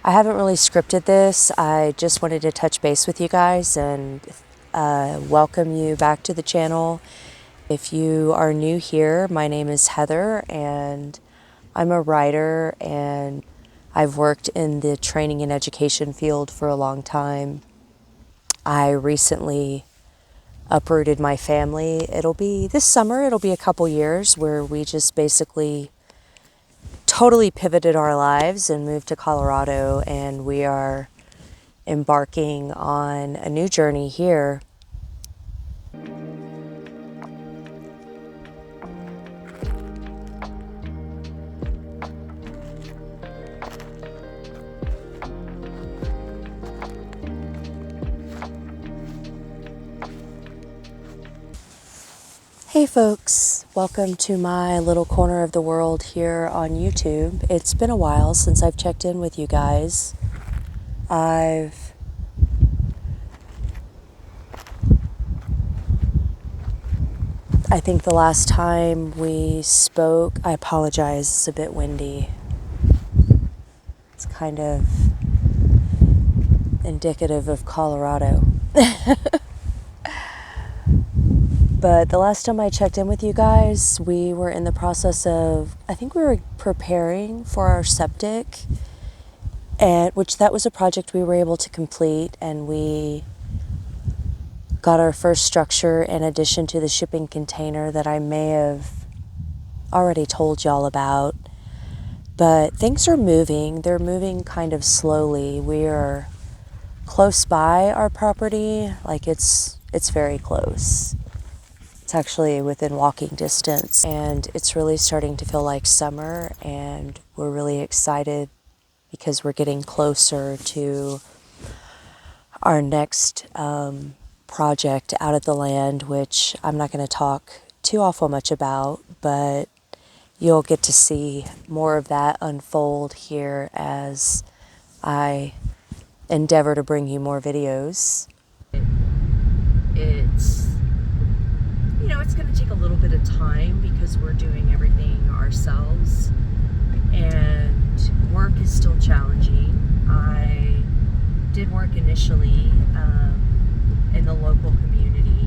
I haven't really scripted this. I just wanted to touch base with you guys and welcome you back to the channel. If you are new here, my name is Heather and I'm a writer and I've worked in the training and education field for a long time. I recently uprooted my family. This summer, it'll be a couple years where we just basically totally pivoted our lives and moved to Colorado, and we are embarking on a new journey here. Hey folks, welcome to my little corner of the world here on YouTube. It's been a while since I've checked in with you guys. I think the last time we spoke, I apologize, it's a bit windy. It's kind of indicative of Colorado. But the last time I checked in with you guys, we were in the process of, I think we were preparing for our septic, and that was a project we were able to complete, and we got our first structure in addition to the shipping container that I may have already told y'all about. But things are moving. They're moving kind of slowly. We are close by our property, like it's very close. It's actually within walking distance, and it's really starting to feel like summer, and we're really excited because we're getting closer to our next project out of the land, which I'm not going to talk too awful much about, but you'll get to see more of that unfold here as I endeavor to bring you more videos. It's going to take a little bit of time because we're doing everything ourselves and work is still challenging. I did work initially in the local community,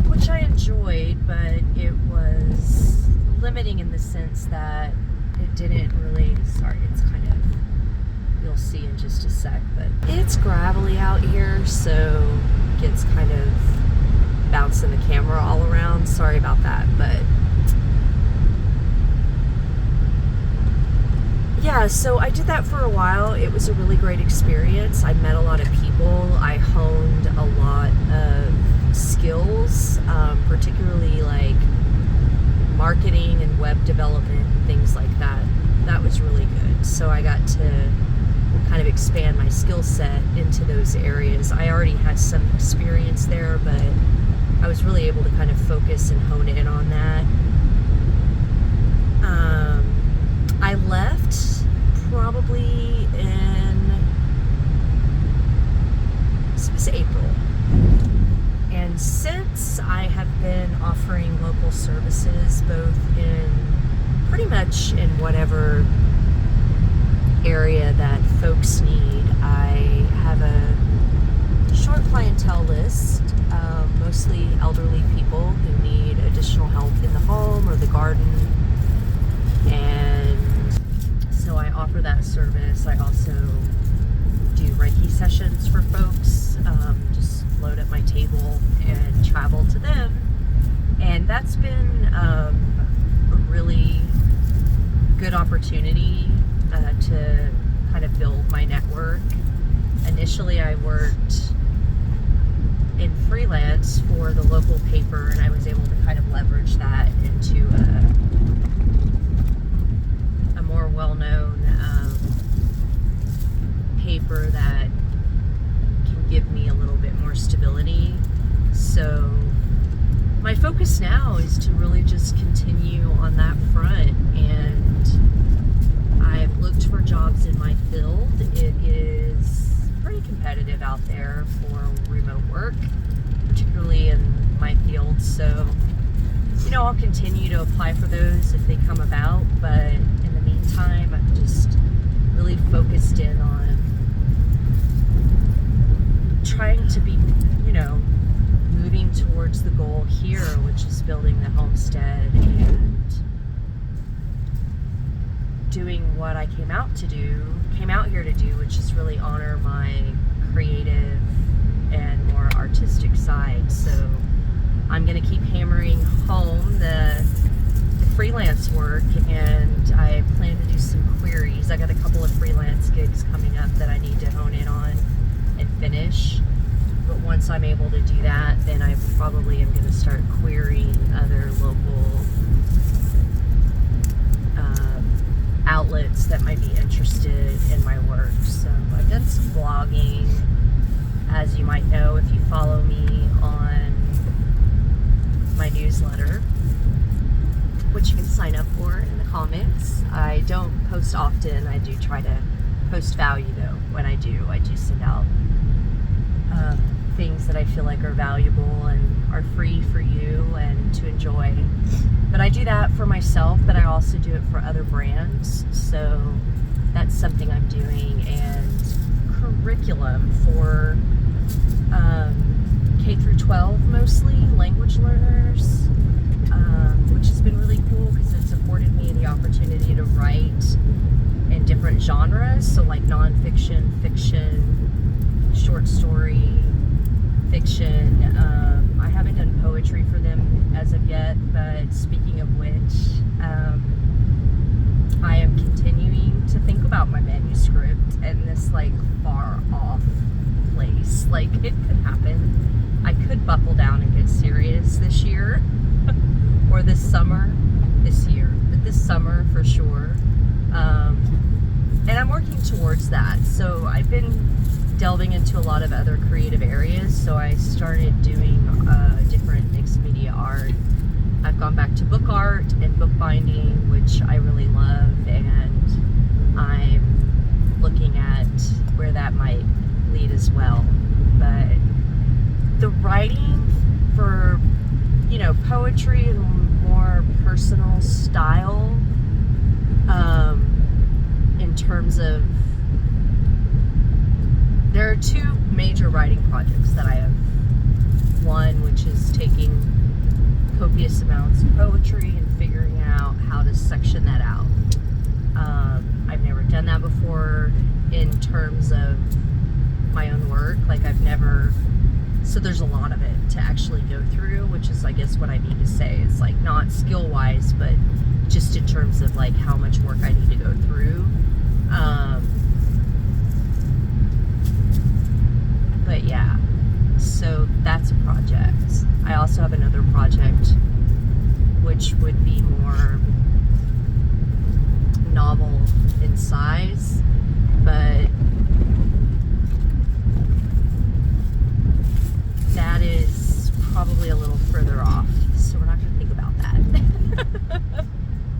which I enjoyed, but it was limiting in the sense that it didn't really, it's kind of, you'll see in just a sec, but it's gravelly out here, so it gets kind of bouncing the camera all around. Sorry about that, but yeah, so I did that for a while. It was a really great experience. I met a lot of people. I honed a lot of skills, particularly like marketing and web development and things like that. That was really good. So I got to kind of expand my skill set into those areas. I already had some experience there, but I was really able to kind of focus and hone in on that. I left probably it was April. And since I have been offering local services, both in pretty much in whatever area that folks need, I have a short clientele list, mostly elderly people who need additional help in the home or the garden, and so I offer that service. I also do Reiki sessions for folks, just load up my table and travel to them, and that's been a really good opportunity to kind of build my network. Initially I worked in freelance for the local paper, and I was able to kind of leverage that into a more well-known paper that can give me a little bit more stability. So my focus now is to really just continue on that front, and I've looked for jobs in my field. It is pretty competitive out there for remote work, particularly in my field. So, I'll continue to apply for those if they come about. But in the meantime, I'm just really really focused in on trying to be, you know, moving towards the goal here, which is building the homestead and doing what I came out here to do, which is really honor my creative and more artistic side. So I'm going to keep hammering home the freelance work, and I plan to do some queries. I got a couple of freelance gigs coming up that I need to hone in on and finish. But once I'm able to do that, then I probably am going to start querying other local outlets that might be interested in my work. So I've done some blogging, as you might know if you follow me on my newsletter, which you can sign up for in the comments. I don't post often. I do try to post value though. When I do send out things that I feel like are valuable and are free for you and to enjoy. But I do that for myself, but I also do it for other brands. So that's something I'm doing. And curriculum for K through 12, mostly language learners, which has been really cool because it's afforded me the opportunity to write in different genres. So like nonfiction, fiction, short story, fiction. I haven't done poetry for them as of yet, but speaking of which, I am continuing to think about my manuscript and this like far off place. Like it could happen. I could buckle down and get serious this year or this summer, but this summer for sure. And I'm working towards that. So I've been delving into a lot of other creative areas. So I started doing different mixed media art. I've gone back to book art and bookbinding, which I really love, and I'm looking at where that might lead as well. But the writing for, you know, poetry and more personal style, in terms of, there are two major writing projects that I have. One, which is taking copious amounts of poetry and figuring out how to section that out. I've never done that before in terms of my own work. Like so there's a lot of it to actually go through, which is, I guess, what I need to say is like not skill wise, but just in terms of like how much work I need to go through. But yeah, so that's a project. I also have another project which would be more novel in size, but that is probably a little further off, so we're not going to think about that.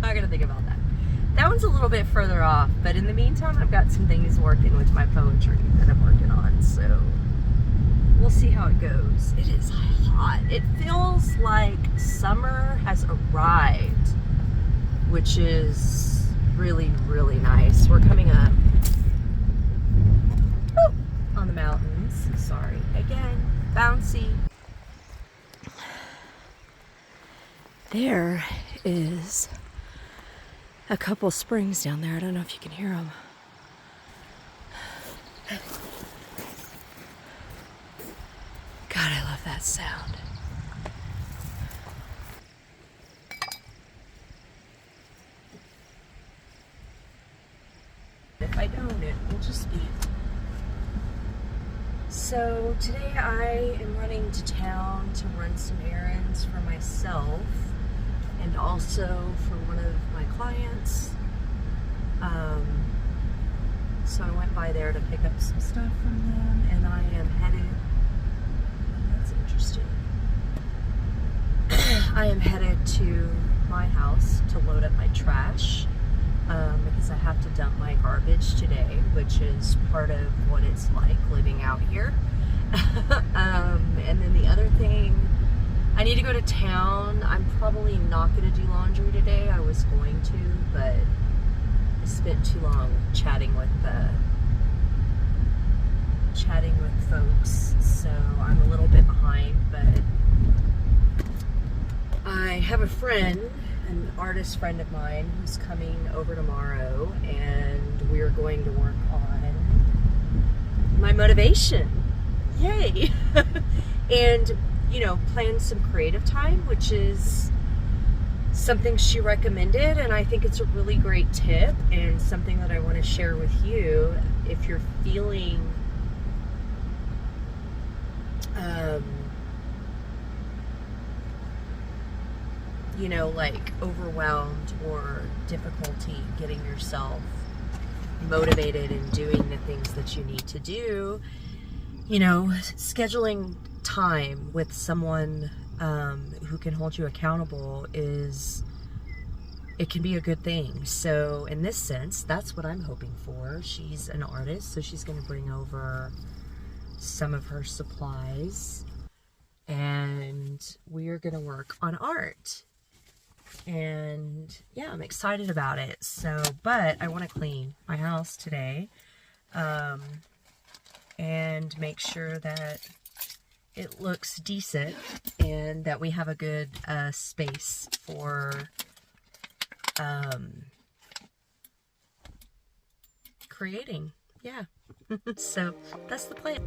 Not going to think about that. That one's a little bit further off, but in the meantime, I've got some things working with my poetry that I'm working on, so we'll see how it goes. It is hot. It feels like summer has arrived, which is really, really nice. We're coming up on the mountains. Sorry. Again, bouncy. There is a couple springs down there. I don't know if you can hear them. God, I love that sound. If I don't, it will just be. So today I am running to town to run some errands for myself and also for one of my clients. So I went by there to pick up some stuff from them, and I am headed. That's interesting. I am headed to my house to load up my trash because I have to dump my garbage today, which is part of what it's like living out here. And then the other thing, I need to go to town. I'm probably not going to do laundry today. I was going to, but spent too long chatting with folks, so I'm a little bit behind, but I have a friend, an artist friend of mine, who's coming over tomorrow, and we're going to work on my motivation. Yay! And, you know, plan some creative time, which is something she recommended, and I think it's a really great tip and something that I want to share with you if you're feeling you know, like overwhelmed or difficulty getting yourself motivated and doing the things that you need to do. You know, scheduling time with someone who can hold you accountable it can be a good thing. So in this sense, that's what I'm hoping for. She's an artist, so she's going to bring over some of her supplies, and we're going to work on art. And yeah, I'm excited about it. So, but I want to clean my house today, and make sure that it looks decent and that we have a good space for creating. Yeah. So that's the plan.